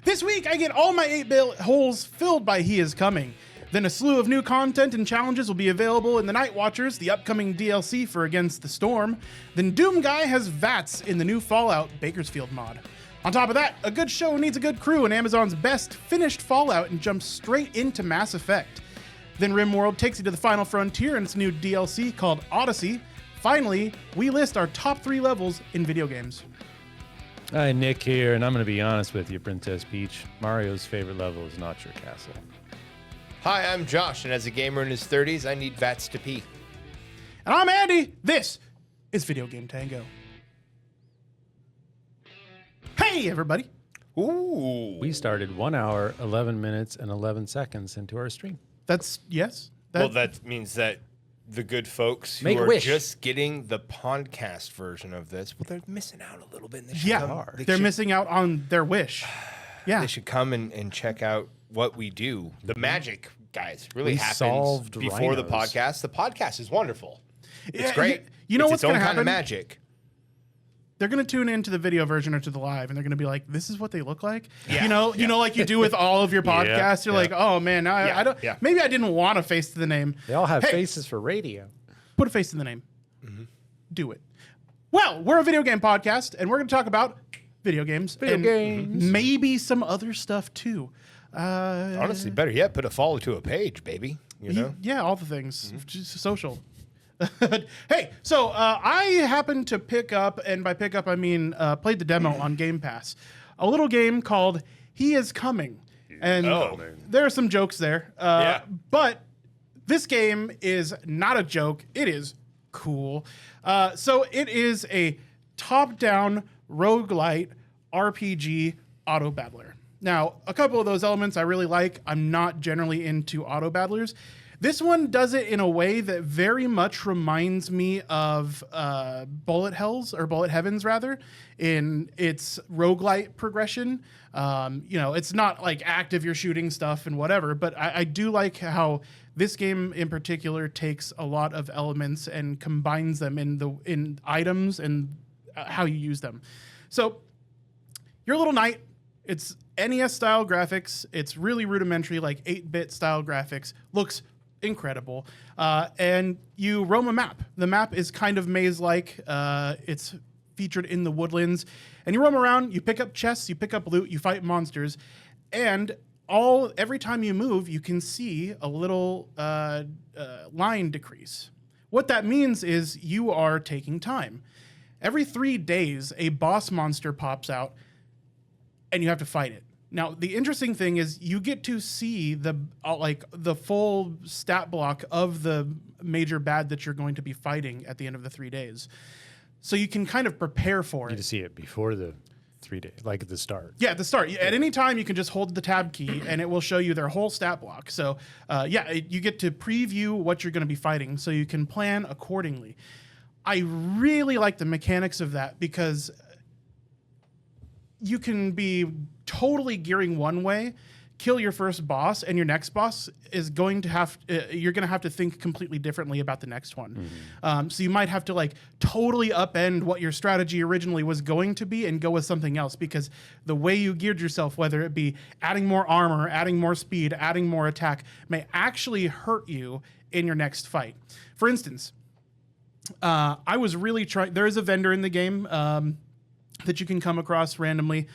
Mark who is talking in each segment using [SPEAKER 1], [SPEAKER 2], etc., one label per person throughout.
[SPEAKER 1] This week, I get all my 8-bit holes filled by He Is Coming. Then a slew of new content and challenges will be available in the Night Watchers, the upcoming DLC for Against the Storm. Then Doom Guy has VATS in the new Fallout Bakersfield mod. On top of that, a good show needs a good crew, and Amazon's best finished Fallout and jumps straight into Mass Effect. Then RimWorld takes you to the final frontier in its new DLC called Odyssey. Finally, we list our top 3 levels in video games.
[SPEAKER 2] Hi, Nick here, and I'm going to be honest with you, Princess Peach. Mario's favorite level is not your castle.
[SPEAKER 3] Hi, I'm Josh, and as a gamer in his 30s, I need VATS to pee.
[SPEAKER 1] And I'm Andy. This is Video Game Tango. Hey, everybody.
[SPEAKER 3] Ooh.
[SPEAKER 2] We started 1 hour, 11 minutes, and 11 seconds into our stream.
[SPEAKER 1] Yes.
[SPEAKER 3] Well, that means that the good folks who
[SPEAKER 2] Make a
[SPEAKER 3] are
[SPEAKER 2] wish.
[SPEAKER 3] just getting the podcast version of this, well, they're missing out a little bit. They should
[SPEAKER 1] Yeah,
[SPEAKER 3] come-
[SPEAKER 1] they're missing out on their wish. Yeah.
[SPEAKER 3] They should come and check out what we do. The magic, guys, really
[SPEAKER 2] We
[SPEAKER 3] happens
[SPEAKER 2] solved
[SPEAKER 3] before the
[SPEAKER 2] rhinos.
[SPEAKER 3] podcast. The podcast is wonderful. It's
[SPEAKER 1] Yeah,
[SPEAKER 3] great.
[SPEAKER 1] you know
[SPEAKER 3] it's
[SPEAKER 1] what's
[SPEAKER 3] its own
[SPEAKER 1] gonna
[SPEAKER 3] kind of
[SPEAKER 1] happen?
[SPEAKER 3] magic.
[SPEAKER 1] They're going to tune into the video version or to the live, and they're going to be like, this is what they look like?
[SPEAKER 3] Yeah,
[SPEAKER 1] You know, like you do with all of your podcasts. You're
[SPEAKER 2] yeah.
[SPEAKER 1] like, oh, man, now
[SPEAKER 3] Yeah,
[SPEAKER 1] I don't.
[SPEAKER 3] yeah.
[SPEAKER 1] Maybe I didn't want a face to the name.
[SPEAKER 2] They all have
[SPEAKER 1] Hey,
[SPEAKER 2] faces for radio.
[SPEAKER 1] Put a face to the name. Do it. Well, we're a video game podcast, and we're going to talk about video games. and
[SPEAKER 2] games.
[SPEAKER 1] Maybe some other stuff, too.
[SPEAKER 3] Honestly, better yet, put a follow to a page, baby. You know?
[SPEAKER 1] Yeah, all the things. Just social. Hey, so I happened to pick up, and by pick up I mean played the demo on Game Pass, a little game called He Is Coming. And there are some jokes there.
[SPEAKER 3] Yeah.
[SPEAKER 1] But this game is not a joke. It is cool. So it is a top-down roguelite RPG AutoBattler. Now, a couple of those elements I really like. I'm not generally into AutoBattlers. This one does it in a way that very much reminds me of Bullet Hells, or Bullet Heavens rather, in its roguelite progression. It's not like active, you're shooting stuff and whatever, but I do like how this game in particular takes a lot of elements and combines them in items and how you use them. So you're a little knight. It's NES-style graphics. It's really rudimentary, like 8-bit style graphics. Looks incredible. And you roam a map. The map is kind of maze-like. It's featured in the woodlands. And you roam around, you pick up chests, you pick up loot, you fight monsters. And every time you move, you can see a little line decrease. What that means is you are taking time. Every 3 days, a boss monster pops out, and you have to fight it. Now, the interesting thing is you get to see the full stat block of the major bad that you're going to be fighting at the end of the 3 days. So you can kind of prepare for
[SPEAKER 2] You
[SPEAKER 1] it.
[SPEAKER 2] to see it before the 3 days, like at the start.
[SPEAKER 1] Yeah, at the start. At any time, you can just hold the tab key, and it will show you their whole stat block. So, you get to preview what you're going to be fighting, so you can plan accordingly. I really like the mechanics of that because you can be totally gearing one way, kill your first boss, and your next boss is going to you're going to have to think completely differently about the next one. So you might have to totally upend what your strategy originally was going to be and go with something else, because the way you geared yourself, whether it be adding more armor, adding more speed, adding more attack, may actually hurt you in your next fight. For instance, I was really trying. There is a vendor in the game that you can come across randomly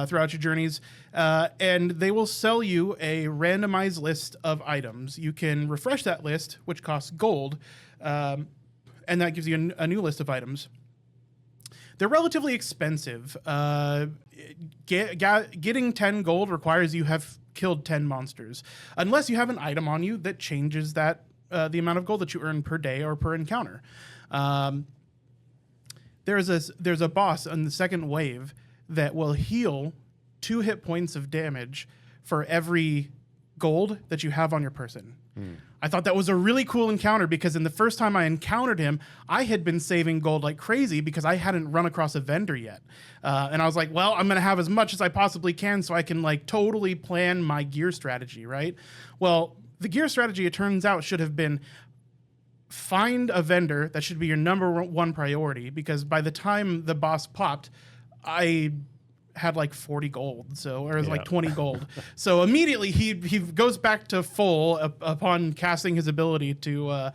[SPEAKER 1] throughout your journeys, and they will sell you a randomized list of items. You can refresh that list, which costs gold, and that gives you a new list of items. They're relatively expensive. Getting 10 gold requires you have killed 10 monsters, unless you have an item on you that changes that the amount of gold that you earn per day or per encounter. There's a boss on the second wave that will heal 2 hit points of damage for every gold that you have on your person. I thought that was a really cool encounter because in the first time I encountered him, I had been saving gold like crazy because I hadn't run across a vendor yet. And I was like, well, I'm going to have as much as I possibly can so I can totally plan my gear strategy, right? Well, the gear strategy, it turns out, should have been find a vendor. That should be your number one priority, because by the time the boss popped, I had like 40 gold, so or it was like
[SPEAKER 2] Yeah.
[SPEAKER 1] 20 gold. So immediately he goes back to full upon casting his ability to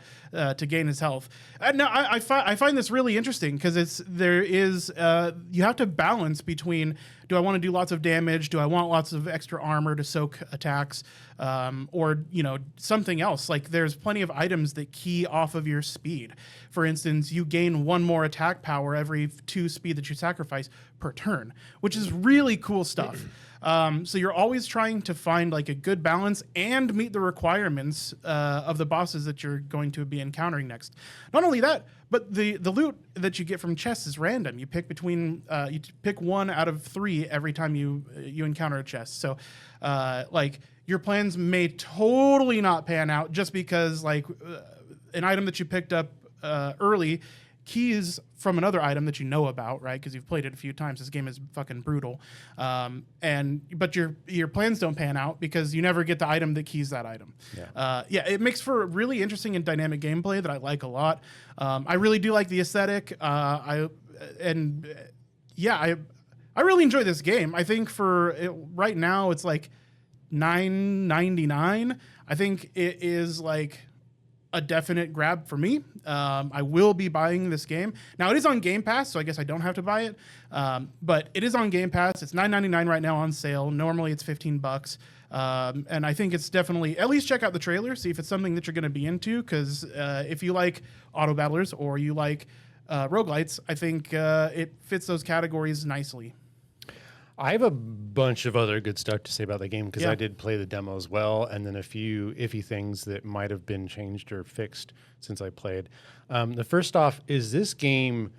[SPEAKER 1] gain his health. Now I find this really interesting because you have to balance between, do I want to do lots of damage? Do I want lots of extra armor to soak attacks? Or something else. Like there's plenty of items that key off of your speed. For instance, you gain 1 more attack power every 2 speed that you sacrifice per turn, which is really cool stuff. So you're always trying to find like a good balance and meet the requirements of the bosses that you're going to be encountering next. Not only that, but the loot that you get from chests is random. You pick you pick 1 out of 3 every time you encounter a chest. So like your plans may totally not pan out just because like an item that you picked up early keys from another item that you know about, right? Because you've played it a few times. This game is fucking brutal. But your plans don't pan out because you never get the item that keys that item. Yeah, it makes for really interesting and dynamic gameplay that I like a lot. I really do like the aesthetic. I really enjoy this game. I think right now it's like $9.99. I think it is like a definite grab for me. I will be buying this game. Now it is on Game Pass, so I guess I don't have to buy it. But it is on Game Pass. It's $9.99 right now on sale. Normally it's $15. And I think it's definitely, at least check out the trailer, see if it's something that you're going to be into. Because if you like auto-battlers or you like roguelites, I think it fits those categories nicely.
[SPEAKER 2] I have a bunch of other good stuff to say about the game because
[SPEAKER 1] Yeah.
[SPEAKER 2] I did play the demo as well, and then a few iffy things that might have been changed or fixed since I played. The first off is this game,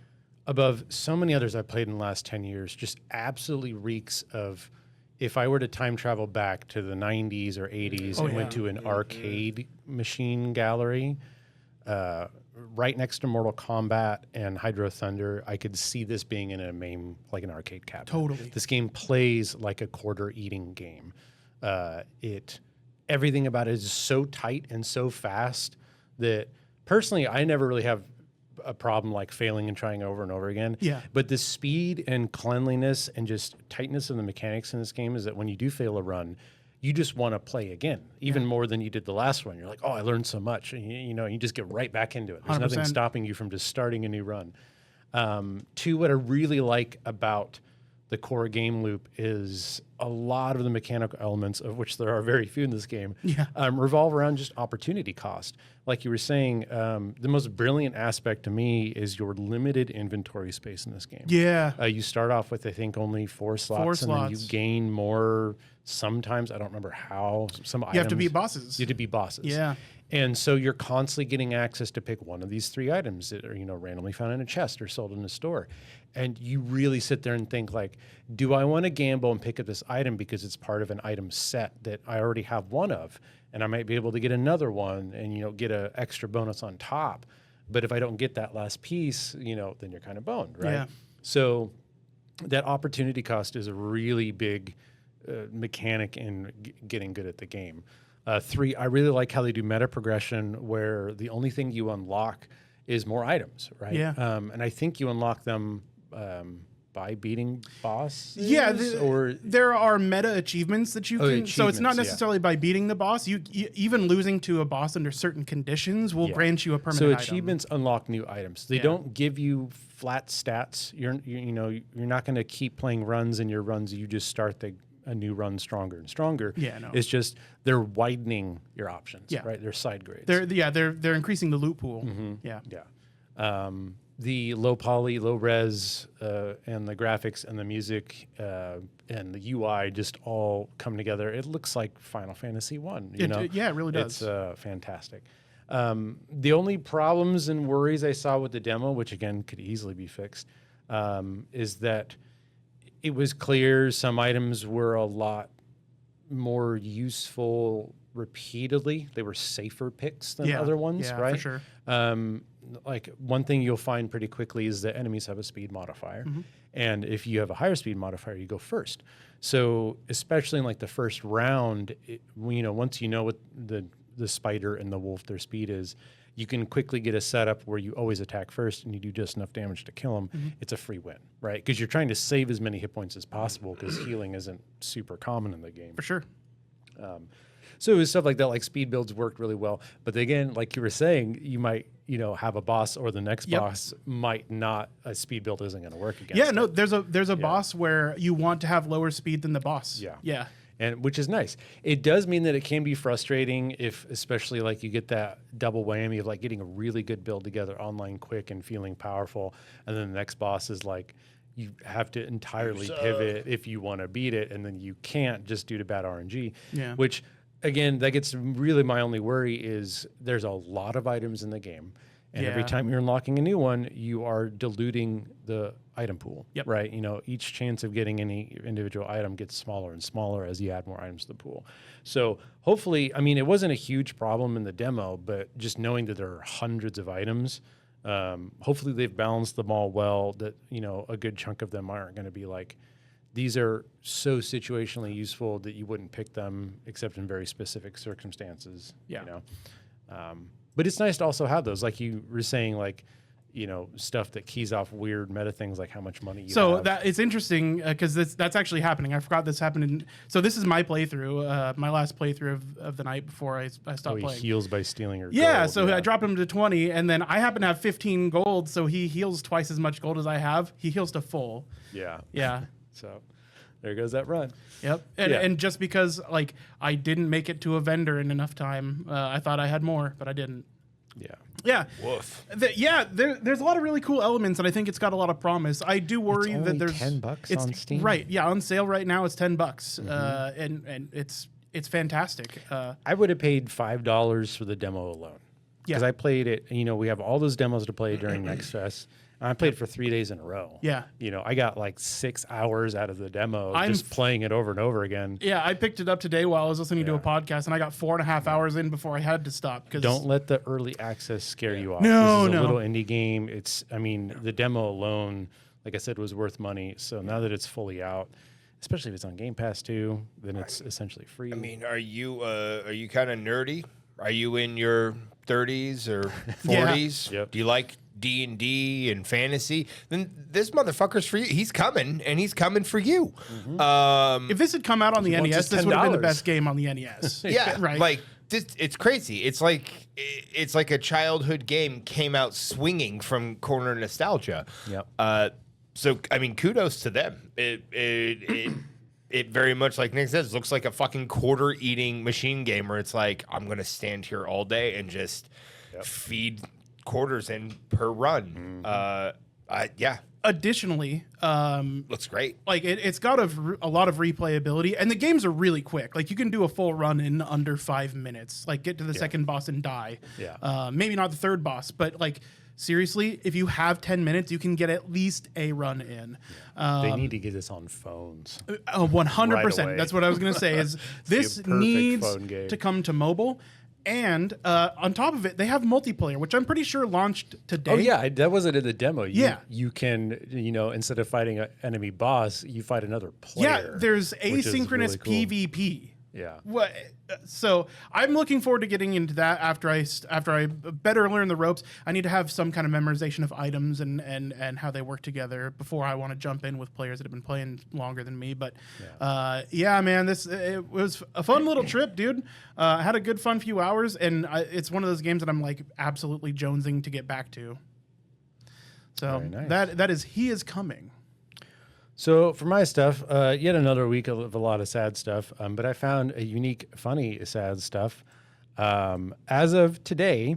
[SPEAKER 2] above so many others I've played in the last 10 years, just absolutely reeks of, if I were to time travel back to the 90s or 80s and went to an arcade machine gallery, right next to Mortal Kombat and Hydro Thunder, I could see this being in a MAME, like an arcade cabinet.
[SPEAKER 1] Totally.
[SPEAKER 2] This game plays like a quarter-eating game. Everything about it is so tight and so fast that, personally, I never really have a problem like failing and trying over and over again.
[SPEAKER 1] Yeah.
[SPEAKER 2] But the speed and cleanliness and just tightness of the mechanics in this game is that when you do fail a run, you just want to play again, even more than you did the last one. You're like, oh, I learned so much. And you just get right back into it. There's nothing
[SPEAKER 1] 100%.
[SPEAKER 2] stopping you from just starting a new run. Two, what I really like about the core game loop is a lot of the mechanical elements, of which there are very few in this game, revolve around just opportunity cost. Like you were saying, the most brilliant aspect to me is your limited inventory space in this game.
[SPEAKER 1] Yeah.
[SPEAKER 2] You start off with, I think, only 4 slots, and then you gain more. Sometimes, I don't remember how, some items.
[SPEAKER 1] You have to beat bosses.
[SPEAKER 2] You have to beat bosses.
[SPEAKER 1] Yeah.
[SPEAKER 2] And so you're constantly getting access to pick one of these 3 items that are, randomly found in a chest or sold in a store. And you really sit there and think like, do I want to gamble and pick up this item because it's part of an item set that I already have one of, and I might be able to get another one and, get an extra bonus on top. But if I don't get that last piece, then you're kind of boned, right?
[SPEAKER 1] Yeah.
[SPEAKER 2] So that opportunity cost is a really big mechanic in getting good at the game. 3, I really like how they do meta progression, where the only thing you unlock is more items, right?
[SPEAKER 1] Yeah.
[SPEAKER 2] And I think you unlock them by beating bosses.
[SPEAKER 1] Yeah,
[SPEAKER 2] or
[SPEAKER 1] there are meta achievements that you can. So it's not
[SPEAKER 2] achievements,
[SPEAKER 1] necessarily by beating the boss. You even losing to a boss under certain conditions will grant you a permanent
[SPEAKER 2] so
[SPEAKER 1] item.
[SPEAKER 2] achievements unlock new items. They don't give you flat stats. You're not going to keep playing runs, and your runs you just start a new run stronger and stronger.
[SPEAKER 1] Yeah, no.
[SPEAKER 2] It's just they're widening your options.
[SPEAKER 1] Yeah.
[SPEAKER 2] Right. They're side grades.
[SPEAKER 1] They're increasing the loot pool. Yeah.
[SPEAKER 2] Yeah. The low poly, low res, and the graphics and the music and the UI just all come together. It looks like Final Fantasy 1.
[SPEAKER 1] Yeah, it really does.
[SPEAKER 2] It's fantastic. The only problems and worries I saw with the demo, which again could easily be fixed, is that it was clear some items were a lot more useful repeatedly. They were safer picks than other ones, right?
[SPEAKER 1] For sure.
[SPEAKER 2] Like one thing you'll find pretty quickly is that enemies have a speed modifier. And if you have a higher speed modifier, you go first. So especially in like the first round, once you know what the spider and the wolf, their speed is, you can quickly get a setup where you always attack first and you do just enough damage to kill them, it's a free win, right? Because you're trying to save as many hit points as possible because healing isn't super common in the game.
[SPEAKER 1] For sure.
[SPEAKER 2] So it was stuff like that, like speed builds worked really well. But again, like you were saying, you might, have a boss or the next boss might not, a speed build isn't going to work against.
[SPEAKER 1] Yeah, no, there's a boss where you want to have lower speed than the boss.
[SPEAKER 2] Yeah.
[SPEAKER 1] Yeah.
[SPEAKER 2] And which is nice. It does mean that it can be frustrating if, especially like you get that double whammy of like getting a really good build together online quick and feeling powerful. And then the next boss is like, you have to entirely pivot if you want to beat it. And then you can't just due to bad RNG, which again, that gets really my only worry is there's a lot of items in the game. And every time you're unlocking a new one, you are diluting the item pool, right? Each chance of getting any individual item gets smaller and smaller as you add more items to the pool. So hopefully, I mean, it wasn't a huge problem in the demo, but just knowing that there are hundreds of items, hopefully they've balanced them all well, that, a good chunk of them aren't going to be like, these are so situationally useful that you wouldn't pick them except in very specific circumstances. But it's nice to also have those, like you were saying, like, stuff that keys off weird meta things like how much money you have.
[SPEAKER 1] So that it's interesting because that's actually happening. I forgot this happened. So this is my playthrough, my last playthrough of the night before I stopped playing.
[SPEAKER 2] He heals by stealing your
[SPEAKER 1] Yeah,
[SPEAKER 2] gold.
[SPEAKER 1] so I dropped him to 20, and then I happen to have 15 gold, so he heals twice as much gold as I have. He heals to full. Yeah.
[SPEAKER 2] So there goes that run.
[SPEAKER 1] Yep. And just because like I didn't make it to a vendor in enough time, I thought I had more, but I didn't. Yeah.
[SPEAKER 3] Woof.
[SPEAKER 1] There's a lot of really cool elements, and I think it's got a lot of promise. I do worry
[SPEAKER 2] It's
[SPEAKER 1] that
[SPEAKER 2] only
[SPEAKER 1] there's
[SPEAKER 2] $10 on Steam.
[SPEAKER 1] Right. Yeah. On sale right now, it's $10, and it's fantastic.
[SPEAKER 2] I would have paid $5 for the demo alone because I played it. We have all those demos to play during Next Fest. And I played for 3 days in a row.
[SPEAKER 1] Yeah.
[SPEAKER 2] I got like 6 hours out of the demo just playing it over and over again.
[SPEAKER 1] Yeah, I picked it up today while I was listening to a podcast, and I got 4.5 hours in before I had to stop.
[SPEAKER 2] Don't let the early access scare you off.
[SPEAKER 1] No,
[SPEAKER 2] this is a little indie game. The demo alone, like I said, was worth money. So now that it's fully out, especially if it's on Game Pass too, then it's essentially free.
[SPEAKER 3] I mean, are you kind of nerdy? Are you in your 30s or 40s?
[SPEAKER 2] Yep.
[SPEAKER 3] Do you like D&D and fantasy? Then this motherfucker's for you. He's coming, and he's coming for you.
[SPEAKER 1] If this had come out on the
[SPEAKER 2] wants
[SPEAKER 1] NES,
[SPEAKER 2] his
[SPEAKER 1] this would have been the
[SPEAKER 2] $10.
[SPEAKER 1] best game on the NES.
[SPEAKER 3] Yeah,
[SPEAKER 1] Right.
[SPEAKER 3] Like it's crazy. It's like a childhood game came out swinging from corner nostalgia.
[SPEAKER 2] Yep.
[SPEAKER 3] So I mean, kudos to them. It very much, like Nick says, looks like a fucking quarter eating machine game where it's like, I'm gonna stand here all day and just feed quarters in per run.
[SPEAKER 1] Additionally,
[SPEAKER 3] Looks great.
[SPEAKER 1] like it's got a lot of replayability, and the games are really quick. Like you can do a full run in under 5 minutes. Like get to the second boss and die. Maybe not the third boss, but like seriously, if you have 10 minutes, you can get at least a run in.
[SPEAKER 2] They need to get this on phones.
[SPEAKER 1] 100%.
[SPEAKER 2] Right away.
[SPEAKER 1] That's what I was going to say. Is this
[SPEAKER 2] perfect
[SPEAKER 1] needs
[SPEAKER 2] phone game.
[SPEAKER 1] to come to mobile. And on top of it, they have multiplayer, which I'm pretty sure launched today.
[SPEAKER 2] Oh yeah, that wasn't in the demo. You can, instead of fighting an enemy boss, you fight another player.
[SPEAKER 1] Yeah, there's
[SPEAKER 2] which is
[SPEAKER 1] asynchronous
[SPEAKER 2] really cool.
[SPEAKER 1] PvP.
[SPEAKER 2] Yeah.
[SPEAKER 1] What? So I'm looking forward to getting into that after I better learn the ropes. I need to have some kind of memorization of items and how they work together before I want to jump in with players that have been playing longer than me. But man, it was a fun little trip, dude. I had a good fun few hours, and it's one of those games that I'm like absolutely jonesing to get back to. So
[SPEAKER 2] Very nice.
[SPEAKER 1] that is He Is Coming.
[SPEAKER 2] So for my stuff, yet another week of a lot of sad stuff, but I found a unique, funny, sad stuff. As of today,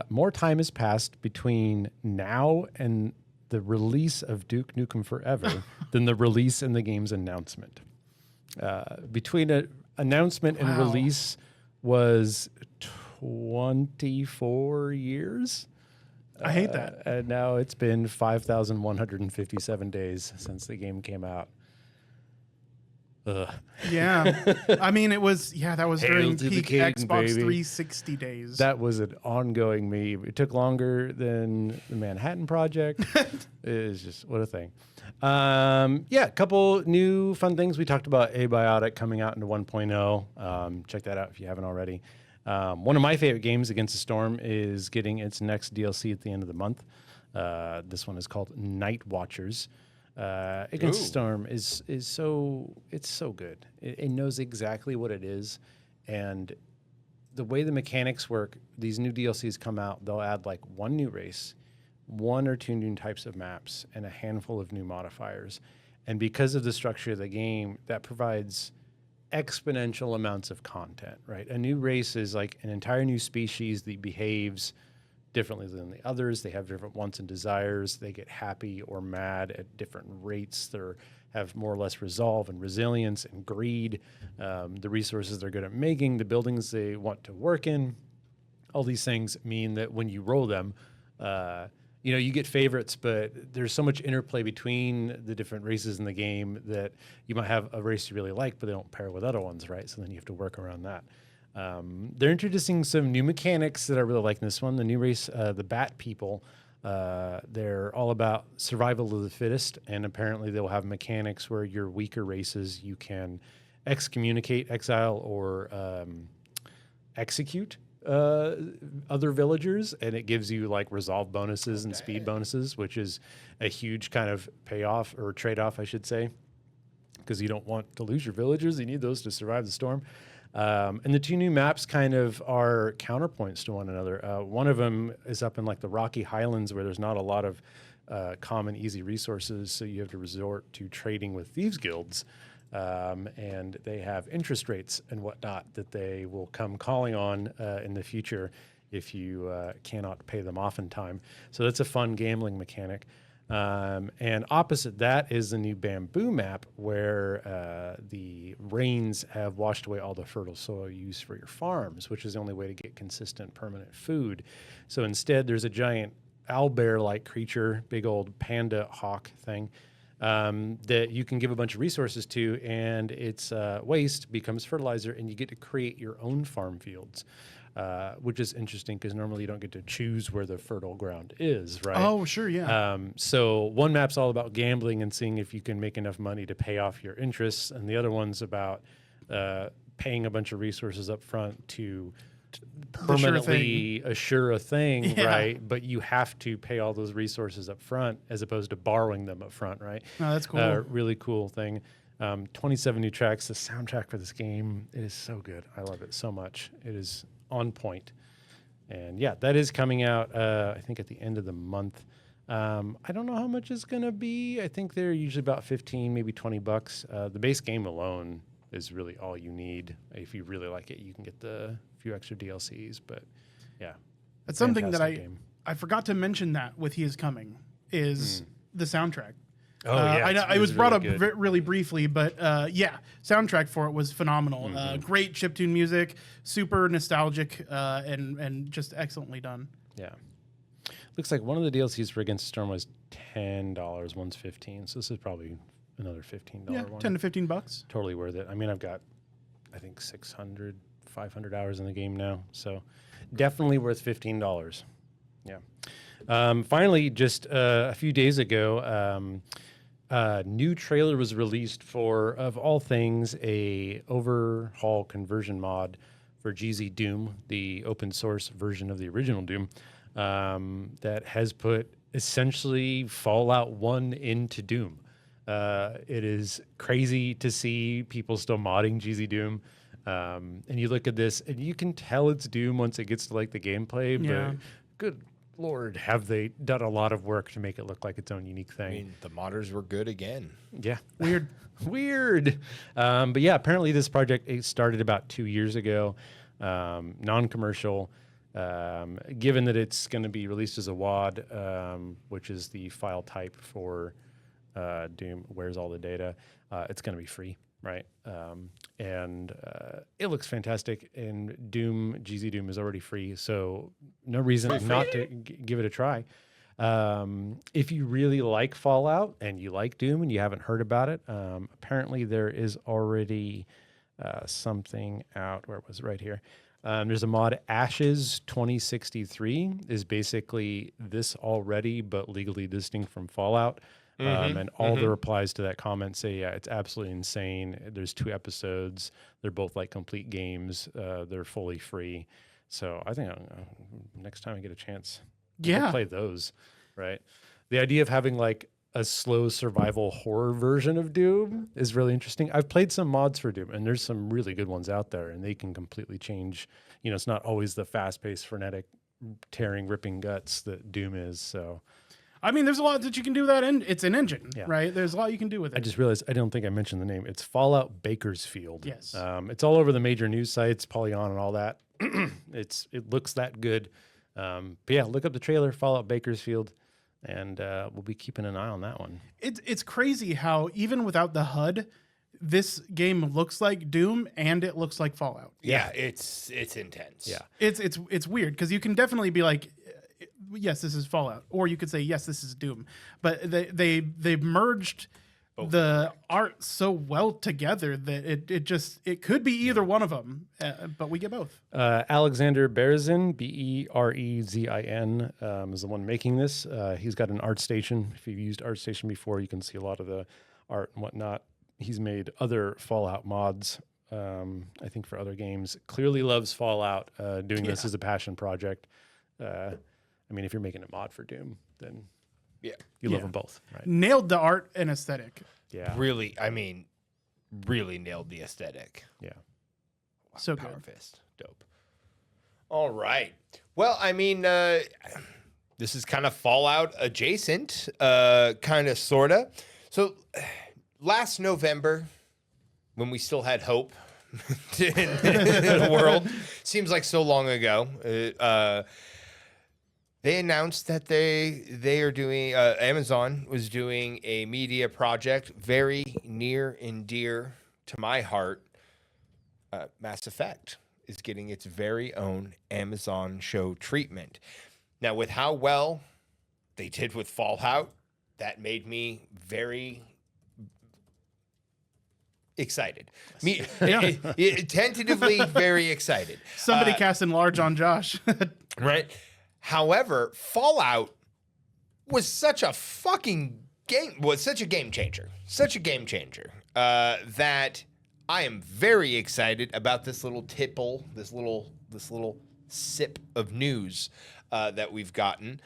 [SPEAKER 2] more time has passed between now and the release of Duke Nukem Forever than the release and the game's announcement. Between an announcement and release was 24 years.
[SPEAKER 1] I hate that.
[SPEAKER 2] And now it's been 5,157 days since the game came out. Ugh.
[SPEAKER 1] Yeah. I mean, that was during
[SPEAKER 2] to the
[SPEAKER 1] peak
[SPEAKER 2] king,
[SPEAKER 1] Xbox
[SPEAKER 2] baby.
[SPEAKER 1] 360 days.
[SPEAKER 2] That was an ongoing meme. It took longer than the Manhattan Project. It was just, what a thing. A couple new fun things. We talked about Abiotic coming out into 1.0. Check that out if you haven't already. One of my favorite games, Against the Storm, is getting its next DLC at the end of the month. This one is called Night Watchers. Against the Storm is so good. It knows exactly what it is, and the way the mechanics work. These new DLCs come out, they'll add like one new race, one or two new types of maps, and a handful of new modifiers. And because of the structure of the game, that provides exponential amounts of content, right? A new race is like an entire new species that behaves differently than the others. They have different wants and desires. They get happy or mad at different rates. They have more or less resolve and resilience and greed. The resources they're good at making, the buildings they want to work in. All these things mean that when you roll them, you get favorites, but there's so much interplay between the different races in the game that you might have a race you really like, but they don't pair with other ones, right? So then you have to work around that. They're introducing some new mechanics that I really like in this one. The new race, the Bat People, they're all about survival of the fittest, and apparently they'll have mechanics where your weaker races you can excommunicate, exile, or execute other villagers, and it gives you like resolve bonuses and speed bonuses, which is a huge kind of payoff or trade-off, I should say, because you don't want to lose your villagers. You need those to survive the storm. And the two new maps kind of are counterpoints to one another. One of them is up in like the Rocky Highlands where there's not a lot of common easy resources, so you have to resort to trading with thieves guilds. And they have interest rates and whatnot that they will come calling on in the future if you cannot pay them off in time. So that's a fun gambling mechanic. And opposite that is the new bamboo map where the rains have washed away all the fertile soil used for your farms, which is the only way to get consistent permanent food. So instead, there's a giant owlbear-like creature, big old panda hawk thing, that you can give a bunch of resources to, and its waste becomes fertilizer, and you get to create your own farm fields, which is interesting because normally you don't get to choose where the fertile ground is, right?
[SPEAKER 1] Oh, sure, yeah.
[SPEAKER 2] So one map's all about gambling and seeing if you can make enough money to pay off your interests, and the other one's about paying a bunch of resources up front to permanently assure a thing, right? But you have to pay all those resources up front as opposed to borrowing them up front, right?
[SPEAKER 1] Oh, that's cool.
[SPEAKER 2] Really cool thing. 27 new tracks. The soundtrack for this game, it is so good. I love it so much. It is on point. And yeah, that is coming out, I think, at the end of the month. I don't know how much it's going to be. I think they're usually about 15, maybe $20. The base game alone is really all you need. If you really like it, you can get the few extra DLCs, but yeah.
[SPEAKER 1] That's something that
[SPEAKER 2] game.
[SPEAKER 1] I forgot to mention that with He Is Coming is the soundtrack.
[SPEAKER 2] Oh, yeah.
[SPEAKER 1] I know it was brought up
[SPEAKER 2] really
[SPEAKER 1] really briefly, but yeah, soundtrack for it was phenomenal. Great chiptune music, super nostalgic, and just excellently done.
[SPEAKER 2] Yeah. Looks like one of the DLCs for Against the Storm was $10, one's $15. So this is probably another $15 one.
[SPEAKER 1] 10 to $15.
[SPEAKER 2] Totally worth it. I mean, I've got, I think, 600, 500 hours in the game now. So definitely worth $15. Yeah. Finally, just a few days ago, a new trailer was released for, of all things, a overhaul conversion mod for GZ Doom, the open source version of the original Doom, that has put essentially Fallout 1 into Doom. It is crazy to see people still modding GZ Doom. And you look at this and you can tell it's Doom once it gets to like the gameplay, but good Lord, have they done a lot of work to make it look like its own unique thing.
[SPEAKER 3] I mean, the modders were good again.
[SPEAKER 2] Yeah.
[SPEAKER 1] Weird.
[SPEAKER 2] Weird. But yeah, apparently this project started about 2 years ago, non-commercial. Given that it's going to be released as a WAD, which is the file type for Doom, where's all the data, it's going to be free, right? And it looks fantastic, and Doom, GZ Doom is already free, so no reason not to give it a try. If you really like Fallout and you like Doom and you haven't heard about it, apparently there is already something out. Where it was right here. There's a mod, Ashes 2063, is basically this already, but legally distinct from Fallout. And all the replies to that comment say, yeah, it's absolutely insane. There's 2 episodes. They're both like complete games. They're fully free. So I think next time I get a chance, I'll play those, right? The idea of having like a slow survival horror version of Doom is really interesting. I've played some mods for Doom, and there's some really good ones out there, and they can completely change. You know, it's not always the fast-paced, frenetic, tearing, ripping guts that Doom is. So,
[SPEAKER 1] I mean, there's a lot that you can do with that, and it's an engine, right? There's a lot you can do with it.
[SPEAKER 2] I just realized I don't think I mentioned the name. It's Fallout Bakersfield.
[SPEAKER 1] Yes.
[SPEAKER 2] It's all over the major news sites, Polygon and all that. It looks that good. But yeah, look up the trailer, Fallout Bakersfield. And we'll be keeping an eye on that one.
[SPEAKER 1] It's crazy how even without the HUD, this game looks like Doom and it looks like Fallout.
[SPEAKER 3] Yeah, it's intense.
[SPEAKER 2] Yeah,
[SPEAKER 1] it's weird because you can definitely be like, yes, this is Fallout, or you could say yes, this is Doom. But they merged the art so well together that it could be either one of them, but we get both.
[SPEAKER 2] Alexander Berezin, Berezin, is the one making this. He's got an ArtStation. If you've used ArtStation before, you can see a lot of the art and whatnot. He's made other Fallout mods, I think, for other games. Clearly loves Fallout. Doing this as a passion project. I mean, if you're making a mod for Doom, then you love them both, right?
[SPEAKER 1] Nailed the art and aesthetic.
[SPEAKER 2] Yeah.
[SPEAKER 3] Really nailed the aesthetic.
[SPEAKER 2] Yeah.
[SPEAKER 3] Wow,
[SPEAKER 1] So
[SPEAKER 3] Power
[SPEAKER 1] good.
[SPEAKER 3] Fist. Dope. All right. Well, I mean, this is kind of Fallout adjacent, kind of, sort of. So last November, when we still had hope in the world, seems like so long ago, they announced that they are doing, Amazon was doing a media project very near and dear to my heart. Mass Effect is getting its very own Amazon show treatment. Now, with how well they did with Fallout, that made me very excited. Tentatively very excited.
[SPEAKER 1] Somebody cast in large on Josh.
[SPEAKER 3] Right? However, Fallout was such a fucking game, such a game changer that I am very excited about this little tipple, this little sip of news that we've gotten.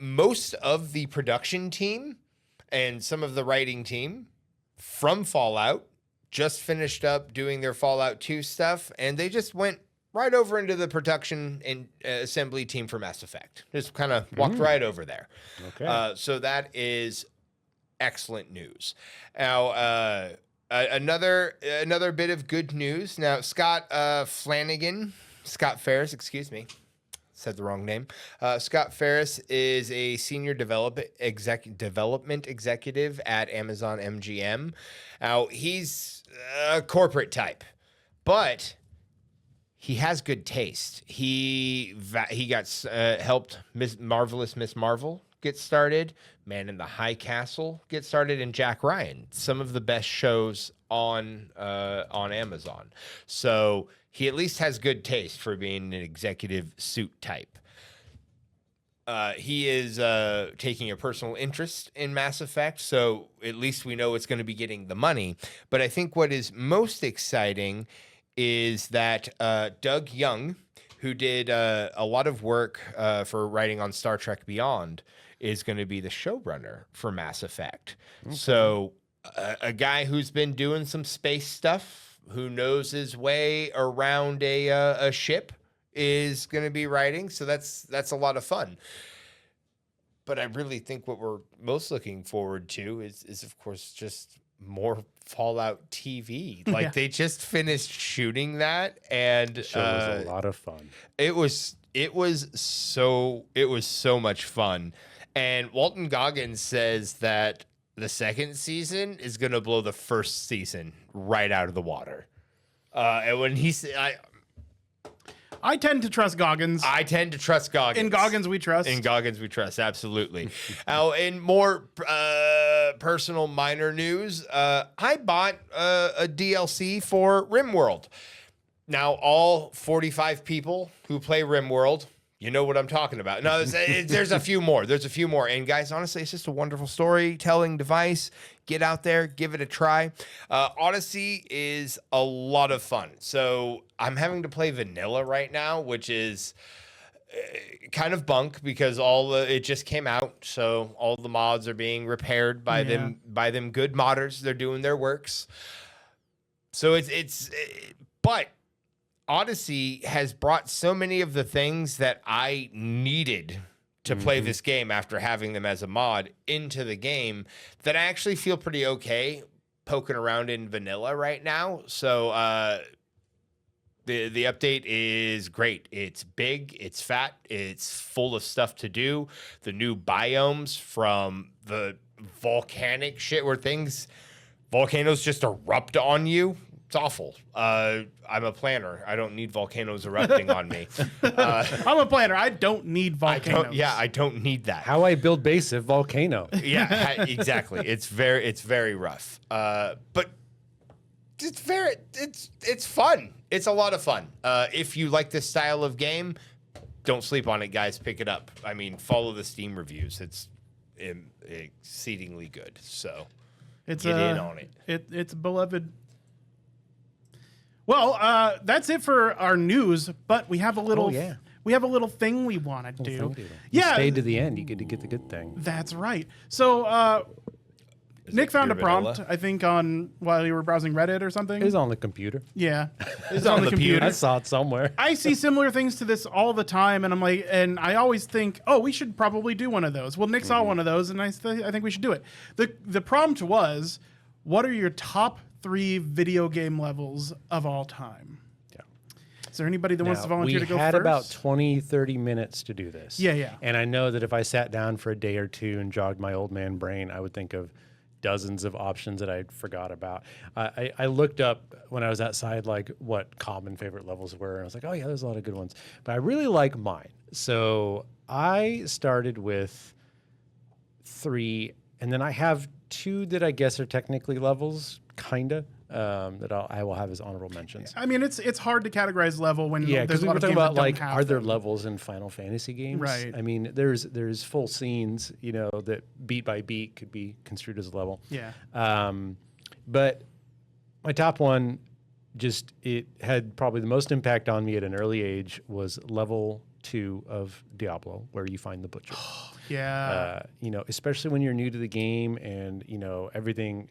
[SPEAKER 3] Most of the production team and some of the writing team from Fallout just finished up doing their Fallout 2 stuff, and they just went right over into the production and assembly team for Mass Effect. Just kind of walked right over there.
[SPEAKER 2] Okay.
[SPEAKER 3] So that is excellent news. Now, another bit of good news. Now, Scott Ferris, excuse me, said the wrong name. Scott Ferris is a senior development executive at Amazon MGM. Now, he's a corporate type, but he has good taste. He got helped Marvelous Miss Marvel get started, Man in the High Castle get started, and Jack Ryan, some of the best shows on Amazon. So he at least has good taste for being an executive suit type. He is taking a personal interest in Mass Effect, so at least we know it's going to be getting the money. But I think what is most exciting is that Doug Young, who did a lot of work for writing on Star Trek Beyond, is going to be the showrunner for Mass Effect. Okay. So a guy who's been doing some space stuff, who knows his way around a ship, is going to be writing. So that's a lot of fun. But I really think what we're most looking forward to is of course, just more Fallout TV. Like they just finished shooting that, and
[SPEAKER 2] the show was a lot of fun.
[SPEAKER 3] It was so much fun. And Walton Goggins says that the second season is going to blow the first season right out of the water. And when he said,
[SPEAKER 1] I tend to trust Goggins. In Goggins we trust.
[SPEAKER 3] Absolutely. Now, in more personal, minor news, I bought a DLC for RimWorld. Now, all 45 people who play RimWorld You know what I'm talking about. No, there's a few more. There's a few more. And guys, honestly, it's just a wonderful storytelling device. Get out there, give it a try. Odyssey is a lot of fun. So I'm having to play vanilla right now, which is kind of bunk because it just came out. So all the mods are being repaired by them good modders. They're doing their works. So but Odyssey has brought so many of the things that I needed to play this game after having them as a mod into the game that I actually feel pretty okay poking around in vanilla right now. So the update is great. It's big, it's fat, it's full of stuff to do. The new biomes from the volcanic shit where volcanoes just erupt on you. It's awful. I'm a planner. I don't need volcanoes erupting on me.
[SPEAKER 1] I'm a planner. I don't need volcanoes.
[SPEAKER 3] I don't need that.
[SPEAKER 2] How I build base of volcano.
[SPEAKER 3] Yeah, exactly. It's very rough. But it's fun. It's a lot of fun. If you like this style of game, don't sleep on it, guys. Pick it up. I mean, follow the Steam reviews. It's exceedingly good. So get in on it.
[SPEAKER 1] It's beloved. Well, that's it for our news. But we have a little. We have a little thing we want to do.
[SPEAKER 2] Yeah, stay to the end. You get to get the good thing.
[SPEAKER 1] That's right. So Nick found a prompt, I think, while you were browsing Reddit or something.
[SPEAKER 2] It was on the computer.
[SPEAKER 1] Yeah, it's on the computer.
[SPEAKER 2] I saw it somewhere.
[SPEAKER 1] I see similar things to this all the time, and I'm like, and I always think, oh, we should probably do one of those. Well, Nick saw one of those, and I think we should do it. The prompt was, what are your top 3 video game levels of all time? Yeah. Is there anybody that wants to volunteer to go first?
[SPEAKER 2] We had about 20, 30 minutes to do this.
[SPEAKER 1] Yeah.
[SPEAKER 2] And I know that if I sat down for a day or two and jogged my old man brain, I would think of dozens of options that I forgot about. I looked up when I was outside, like what common favorite levels were. And I was like, oh yeah, there's a lot of good ones. But I really like mine. So I started with 3, and then I have 2 that I guess are technically levels, kinda. That I will have as honorable mentions.
[SPEAKER 1] I mean, it's hard to categorize level when
[SPEAKER 2] because
[SPEAKER 1] there's a lot
[SPEAKER 2] we're
[SPEAKER 1] of
[SPEAKER 2] talking
[SPEAKER 1] games
[SPEAKER 2] about
[SPEAKER 1] that
[SPEAKER 2] like,
[SPEAKER 1] don't have
[SPEAKER 2] are there
[SPEAKER 1] them.
[SPEAKER 2] levels in Final Fantasy games?
[SPEAKER 1] Right.
[SPEAKER 2] I mean, there's full scenes, that beat by beat could be construed as a level.
[SPEAKER 1] Yeah.
[SPEAKER 2] But my top one, it had probably the most impact on me at an early age was level 2 of Diablo, where you find the butcher.
[SPEAKER 1] Yeah.
[SPEAKER 2] Especially when you're new to the game and everything.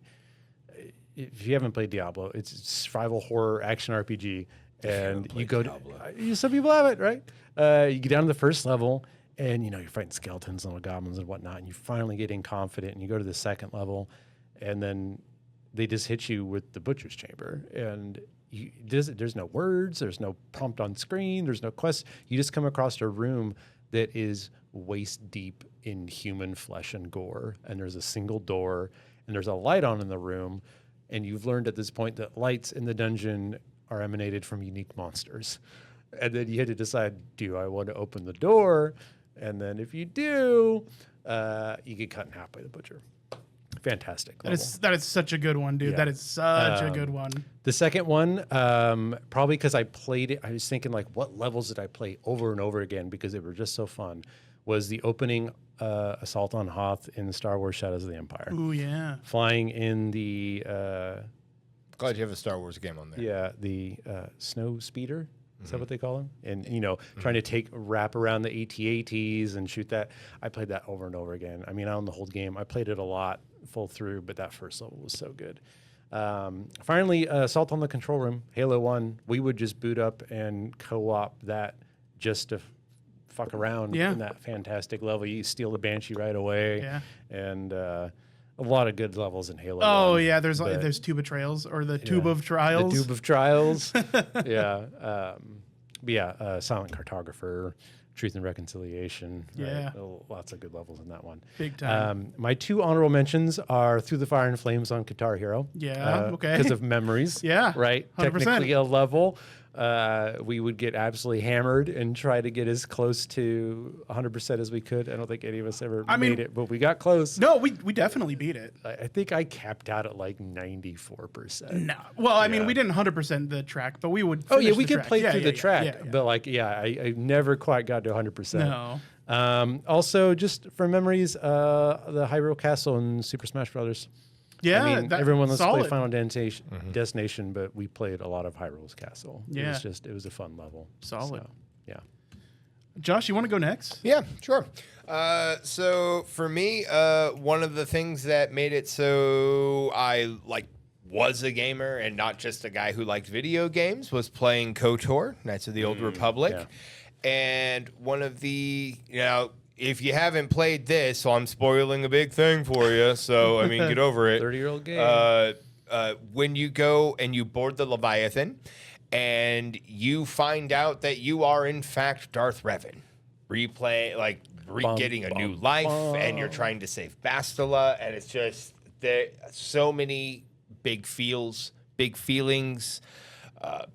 [SPEAKER 2] If you haven't played Diablo, it's a survival horror action RPG, and you go to, some people have it, right? You get down to the first level, and you're fighting skeletons and little goblins and whatnot, and you finally get confident, and you go to the second level, and then they just hit you with the butcher's chamber, and there's no words, there's no prompt on screen, there's no quest. You just come across a room that is waist deep in human flesh and gore, and there's a single door, and there's a light on in the room. And you've learned at this point that lights in the dungeon are emanated from unique monsters. And then you had to decide, do I want to open the door? And then if you do, you get cut in half by the butcher. Fantastic.
[SPEAKER 1] That is such a good one, dude. Yeah. That is such a good one.
[SPEAKER 2] The second one, probably because I played it, I was thinking like, what levels did I play over and over again because they were just so fun, was the opening Assault on Hoth in Star Wars Shadows of the Empire.
[SPEAKER 1] Ooh, yeah.
[SPEAKER 2] Flying in the...
[SPEAKER 3] glad you have a Star Wars game on there.
[SPEAKER 2] Yeah, the snow speeder. Is that what they call them? And, trying to wrap around the AT-ATs and shoot that. I played that over and over again. I mean, I own the whole game. I played it a lot full through, but that first level was so good. Finally, Assault on the Control Room, Halo 1. We would just boot up and co-op that just to fuck around in that fantastic level. You steal the Banshee right away. Yeah. And a lot of good levels in Halo 1.
[SPEAKER 1] Oh, yeah. There's Tube of Trails or the Tube of Trials.
[SPEAKER 2] The Tube of Trials. Silent Cartographer, Truth and Reconciliation.
[SPEAKER 1] Yeah.
[SPEAKER 2] Right? Lots of good levels in that one.
[SPEAKER 1] Big time.
[SPEAKER 2] My 2 honorable mentions are Through the Fire and Flames on Guitar Hero.
[SPEAKER 1] Yeah, okay.
[SPEAKER 2] Because of memories.
[SPEAKER 1] Yeah.
[SPEAKER 2] Right?
[SPEAKER 1] 100%.
[SPEAKER 2] Technically a level. we would get absolutely hammered and try to get as close to 100% as we could. I don't think any of us ever made it, but we got close.
[SPEAKER 1] No, we definitely beat it.
[SPEAKER 2] I think I capped out at like 94%.
[SPEAKER 1] No. Well, I mean, we didn't 100% the track, but we would.
[SPEAKER 2] Oh yeah,
[SPEAKER 1] finish
[SPEAKER 2] we
[SPEAKER 1] the
[SPEAKER 2] could
[SPEAKER 1] track.
[SPEAKER 2] play
[SPEAKER 1] Yeah,
[SPEAKER 2] through
[SPEAKER 1] yeah,
[SPEAKER 2] the track,
[SPEAKER 1] yeah, yeah.
[SPEAKER 2] but like, I never quite got to 100%.
[SPEAKER 1] No.
[SPEAKER 2] Also, just from memories, the Hyrule Castle in Super Smash Brothers.
[SPEAKER 1] Yeah,
[SPEAKER 2] I mean, everyone wants to play
[SPEAKER 1] solid.
[SPEAKER 2] Final Destination, but we played a lot of Hyrule's Castle.
[SPEAKER 1] Yeah.
[SPEAKER 2] It was a fun level.
[SPEAKER 1] Solid.
[SPEAKER 2] So, yeah.
[SPEAKER 1] Josh, you want to go next?
[SPEAKER 3] Yeah, sure. So for me, one of the things that made it so I was a gamer and not just a guy who liked video games was playing KOTOR, Knights of the Old Republic.
[SPEAKER 2] yeah.
[SPEAKER 3] And one of the, if you haven't played this, so I'm spoiling a big thing for you. So, I mean, get over it.
[SPEAKER 2] 30-year-old game.
[SPEAKER 3] When you go and you board the Leviathan and you find out that you are, in fact, Darth Revan, getting a new life, and you're trying to save Bastila, and it's just there so many big feels, big feelings,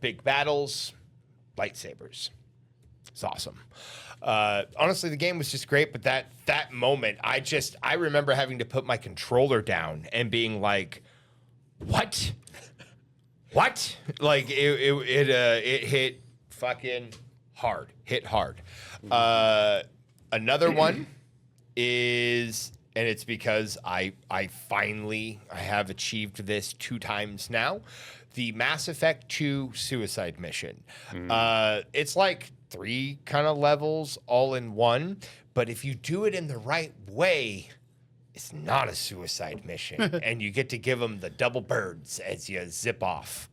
[SPEAKER 3] big battles, lightsabers. It's awesome. Honestly, the game was just great, but that moment, I remember having to put my controller down and being like, "What? What?" Like it hit fucking hard. Hit hard. Another one is, and it's because I have achieved this 2 times now, the Mass Effect 2 Suicide Mission. It's like 3 kind of levels all in one, but if you do it in the right way, it's not a suicide mission, and you get to give them the double birds as you zip off.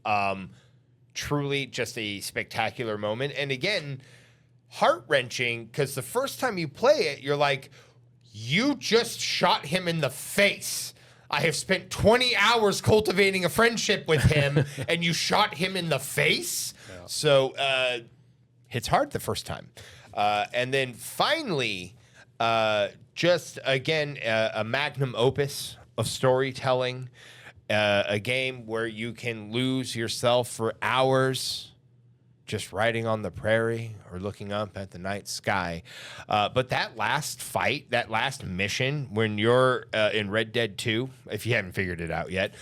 [SPEAKER 3] Truly just a spectacular moment. And again, heart-wrenching, because the first time you play it, you're like, you just shot him in the face. I have spent 20 hours cultivating a friendship with him, and you shot him in the face? Yeah. So, hits hard the first time. And then finally, just again, a magnum opus of storytelling, a game where you can lose yourself for hours just riding on the prairie or looking up at the night sky. But that last fight, that last mission, when you're in Red Dead 2, if you haven't figured it out yet,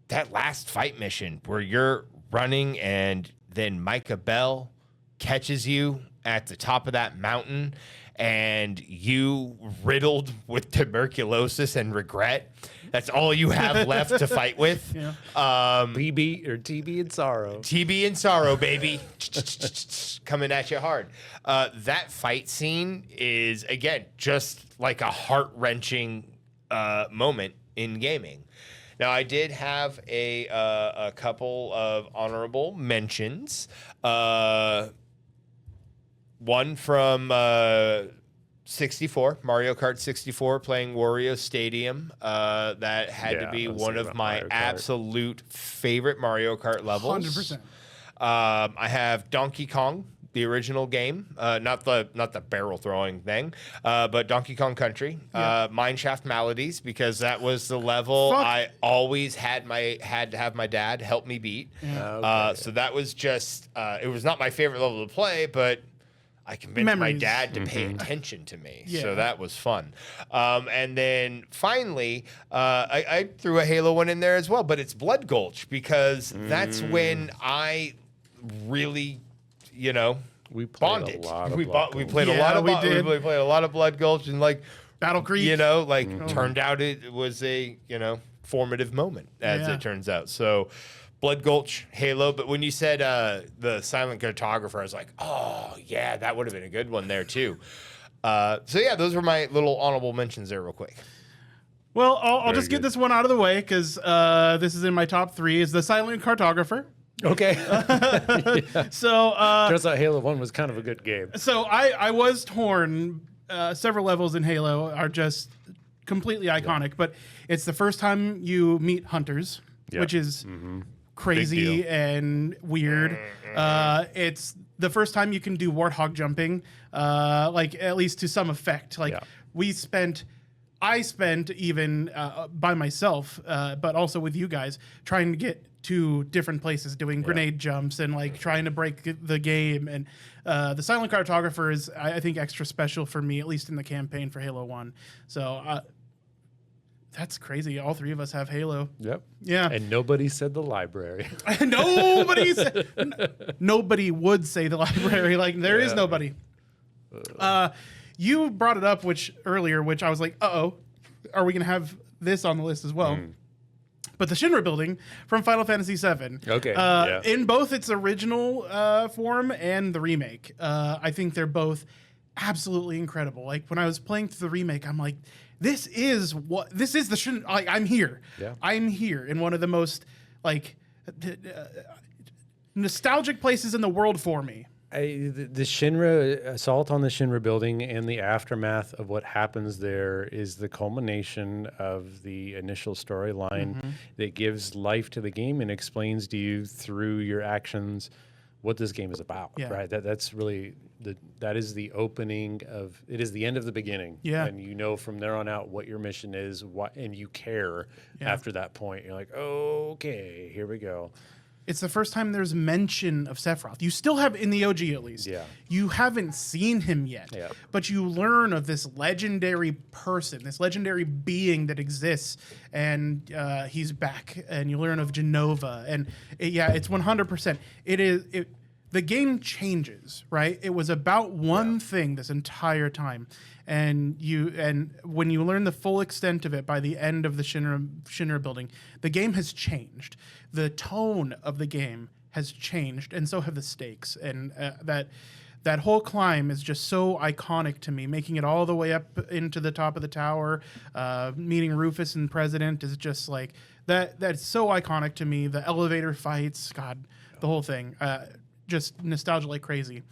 [SPEAKER 3] that last fight mission where you're running and then Micah Bell catches you at the top of that mountain and you riddled with tuberculosis and regret. That's all you have left to fight with.
[SPEAKER 2] Yeah. TB and sorrow.
[SPEAKER 3] TB and sorrow, baby. Coming at you hard. That fight scene is, again, just like a heart-wrenching moment in gaming. Now, I did have a couple of honorable mentions. One from 64, Mario Kart 64, playing Wario Stadium. That had to be one of my absolute favorite Mario Kart levels.
[SPEAKER 1] 100%.
[SPEAKER 3] I have Donkey Kong, the original game, not the barrel throwing thing, but Donkey Kong Country, Mineshaft Maladies, because that was the level I always had to have my dad help me beat. Yeah. So that was just it was not my favorite level to play, but I convinced my dad to pay attention to me. Yeah. So that was fun. And then finally, I threw a Halo one in there as well, but it's Blood Gulch, because that's when I really,
[SPEAKER 2] we played
[SPEAKER 3] bonded.
[SPEAKER 2] A lot of
[SPEAKER 3] we played a lot of Blood Gulch, and like
[SPEAKER 1] Battle Creek,
[SPEAKER 3] turned out it was a formative moment, as it turns out. So Blood Gulch, Halo. But when you said the silent cartographer, I was like, oh yeah, that would have been a good one there too. So yeah, those were my little honorable mentions there, real quick.
[SPEAKER 1] Well, I'll just get this one out of the way, because this is in my top 3. Is the silent cartographer.
[SPEAKER 2] Okay.
[SPEAKER 1] So
[SPEAKER 2] turns out Halo 1 was kind of a good game.
[SPEAKER 1] So I was torn. Several levels in Halo are just completely iconic, but it's the first time you meet hunters, which is crazy and weird. It's the first time you can do warthog jumping, like at least to some effect. Like we spent I spent even by myself, but also with you guys, trying to get to different places, doing grenade jumps and like trying to break the game. And the silent cartographer is, I think, extra special for me, at least in the campaign for Halo 1. So that's crazy. All three of us have Halo.
[SPEAKER 2] Yep.
[SPEAKER 1] Yeah.
[SPEAKER 2] And nobody said the library.
[SPEAKER 1] Nobody would say the library. Like there is nobody. You brought it up earlier, which I was like, are we going to have this on the list as well? But the Shinra building from Final Fantasy VII.
[SPEAKER 2] Okay.
[SPEAKER 1] In both its original form and the remake. I think they're both absolutely incredible. Like when I was playing through the remake, I'm like, this is the Shinra. Like I'm here.
[SPEAKER 2] Yeah.
[SPEAKER 1] I'm here in one of the most like nostalgic places in the world for me.
[SPEAKER 2] The Shinra assault on the Shinra building and the aftermath of what happens there is the culmination of the initial storyline that gives life to the game and explains to you through your actions what this game is about.
[SPEAKER 1] Yeah.
[SPEAKER 2] Right. That's really that is the opening of it is the end of the beginning.
[SPEAKER 1] Yeah.
[SPEAKER 2] And you know from there on out what your mission is, and you care after that point. You're like, okay, here we go.
[SPEAKER 1] It's the first time there's mention of Sephiroth. You still have, in the OG at least, you haven't seen him yet.
[SPEAKER 2] Yeah.
[SPEAKER 1] But you learn of this legendary person, this legendary being that exists, and he's back. And you learn of Genova. And it's 100%. The game changes, right? It was about one thing this entire time. And when you learn the full extent of it by the end of the Shinra building, the game has changed. The tone of the game has changed, and so have the stakes. And that whole climb is just so iconic to me. Making it all the way up into the top of the tower, meeting Rufus and President is just like that. That's so iconic to me. The elevator fights, God, the whole thing, just nostalgia like crazy.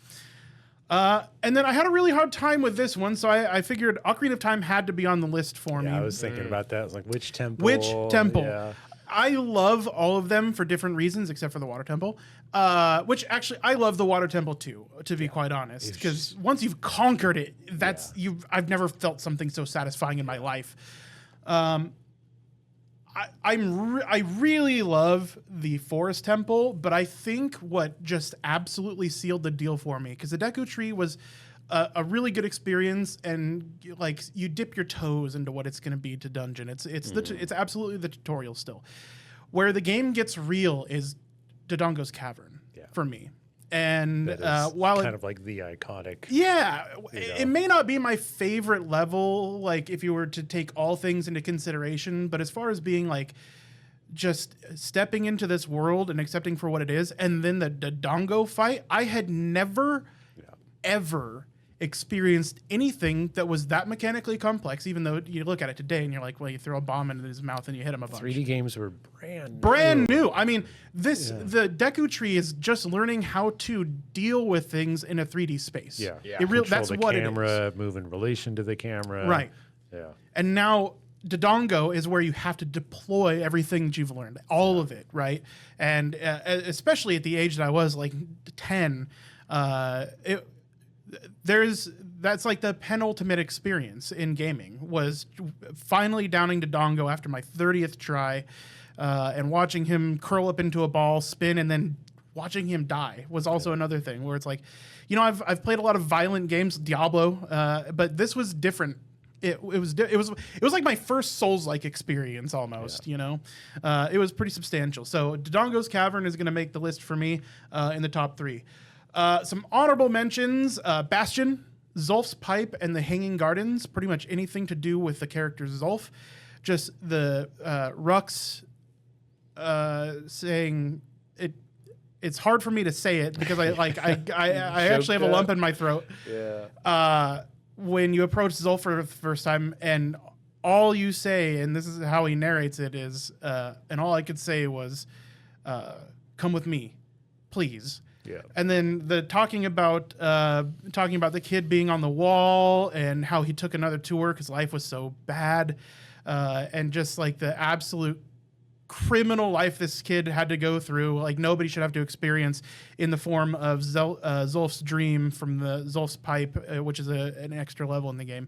[SPEAKER 1] And then I had a really hard time with this one, so I figured Ocarina of Time had to be on the list for me.
[SPEAKER 2] I was thinking about that. I was like, which temple?
[SPEAKER 1] Which temple?
[SPEAKER 2] Yeah.
[SPEAKER 1] I love all of them for different reasons, except for the water temple. Which actually, I love the water temple too, to be quite honest, because once you've conquered it, I've never felt something so satisfying in my life. I really love the forest temple, but I think what just absolutely sealed the deal for me, because the Deku Tree was a really good experience, and like you dip your toes into what it's going to be to dungeon. It's absolutely the tutorial still. Where the game gets real is Dodongo's Cavern for me. And while
[SPEAKER 2] kind of like the iconic,
[SPEAKER 1] it may not be my favorite level, like if you were to take all things into consideration, but as far as being like just stepping into this world and accepting for what it is, and then the Dodongo fight, I had never ever experienced anything that was that mechanically complex, even though you look at it today and you're like, well, you throw a bomb into his mouth and you hit him a bunch.
[SPEAKER 2] 3D games were
[SPEAKER 1] brand new. I mean, the Deku Tree is just learning how to deal with things in a 3D space. That's what it is.
[SPEAKER 2] Camera, move in relation to the camera.
[SPEAKER 1] Right.
[SPEAKER 2] Yeah.
[SPEAKER 1] And now Dodongo is where you have to deploy everything that you've learned, all of it, right? And especially at the age that I was, like 10, that's like the penultimate experience in gaming, was finally downing Dodongo after my 30th try, and watching him curl up into a ball, spin, and then watching him die was also another thing where it's like, I've played a lot of violent games, Diablo, but this was different. It was like my first Souls-like experience almost. It was pretty substantial. So Dodongo's Cavern is going to make the list for me in the top 3. Some honorable mentions: Bastion, Zulf's Pipe, and the Hanging Gardens. Pretty much anything to do with the character Zulf. Just the Rux saying it. It's hard for me to say it because I actually have a lump in my throat.
[SPEAKER 2] Yeah.
[SPEAKER 1] When you approach Zulf for the first time, and all you say, and this is how he narrates it, is, and all I could say was, "Come with me, please."
[SPEAKER 2] Yeah.
[SPEAKER 1] And then the talking about the kid being on the wall and how he took another tour because life was so bad, and just like the absolute criminal life this kid had to go through, like nobody should have to experience, in the form of Zulf's dream from the Zulf's Pipe, which is an extra level in the game.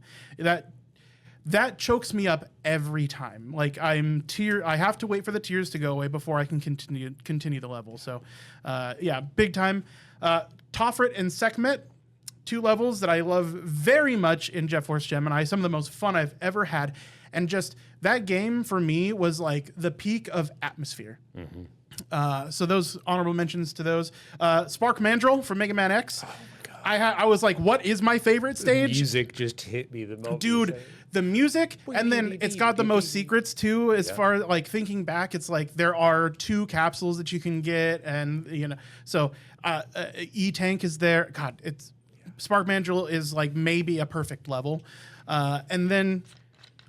[SPEAKER 1] that chokes me up every time. Like I have to wait for the tears to go away before I can continue the level. So, yeah, big time. Tophet and Sekhmet, 2 levels that I love very much in Jet Force Gemini. Some of the most fun I've ever had, and just that game for me was like the peak of atmosphere. So those honorable mentions to those. Spark Mandrill from Mega Man X. Oh my God. I was like, what is my favorite stage?
[SPEAKER 2] The music just hit me the most.
[SPEAKER 1] Dude, the music, and then it's got the most secrets too, as far as like thinking back, it's like there are 2 capsules that you can get, and so E-Tank is there. God, it's Spark Mandrill is like maybe a perfect level. And then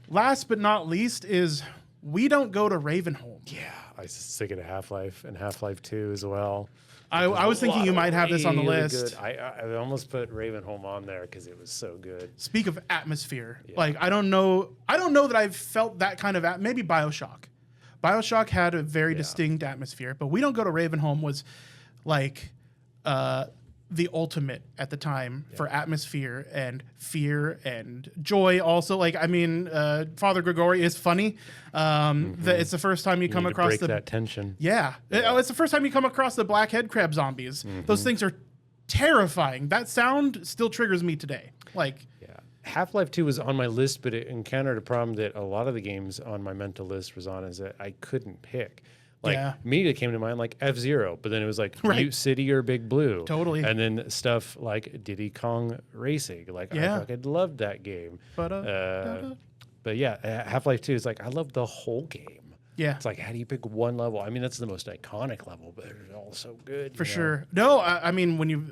[SPEAKER 1] last but not least is We Don't Go to Ravenholm.
[SPEAKER 2] Yeah, I was thinking of Half-Life and Half-Life 2 as well.
[SPEAKER 1] I was thinking you might have this on the list.
[SPEAKER 2] I almost put Ravenholm on there because it was so good.
[SPEAKER 1] Speak of atmosphere, like I don't know that I've felt that kind of maybe BioShock. BioShock had a very distinct atmosphere, but We Don't Go to Ravenholm was like the ultimate at the time for atmosphere and fear and joy. Also, like Father Gregory is funny. It's the first time you come across
[SPEAKER 2] that tension.
[SPEAKER 1] Yeah. It's the first time you come across the black head crab zombies. Those things are terrifying. That sound still triggers me today. Like,
[SPEAKER 2] yeah. Half-Life 2 was on my list, but it encountered a problem that a lot of the games on my mental list was on, is that I couldn't pick. Like, immediately came to mind like F-Zero, but then it was like Mute City or Big Blue.
[SPEAKER 1] Totally.
[SPEAKER 2] And then stuff like Diddy Kong Racing. Like, I fucking loved that game. But yeah, Half-Life 2 is like, I love the whole game.
[SPEAKER 1] Yeah.
[SPEAKER 2] It's like, how do you pick one level? I mean, that's the most iconic level, but they're all so good.
[SPEAKER 1] For sure. No, I mean, when you,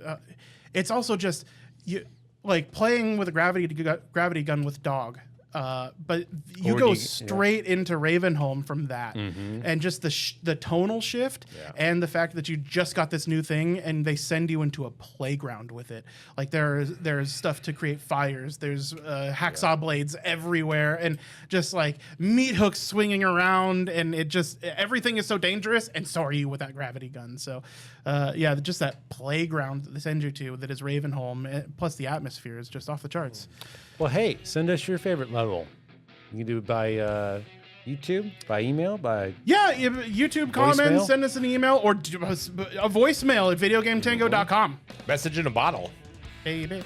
[SPEAKER 1] it's also just, you like playing with a gravity gun with dog. But you go straight into Ravenholm from that, and just the tonal shift, and the fact that you just got this new thing, and they send you into a playground with it. Like there's stuff to create fires. There's hacksaw blades everywhere, and just like meat hooks swinging around, and everything is so dangerous. And so are you with that gravity gun. So, just that playground that they send you to that is Ravenholm, plus the atmosphere is just off the charts.
[SPEAKER 2] Well, hey, send us your favorite level. You can do it by YouTube, by email, by
[SPEAKER 1] YouTube comments, send us an email, or a voicemail at videogametango.com.
[SPEAKER 3] Message in a bottle.
[SPEAKER 1] Baby.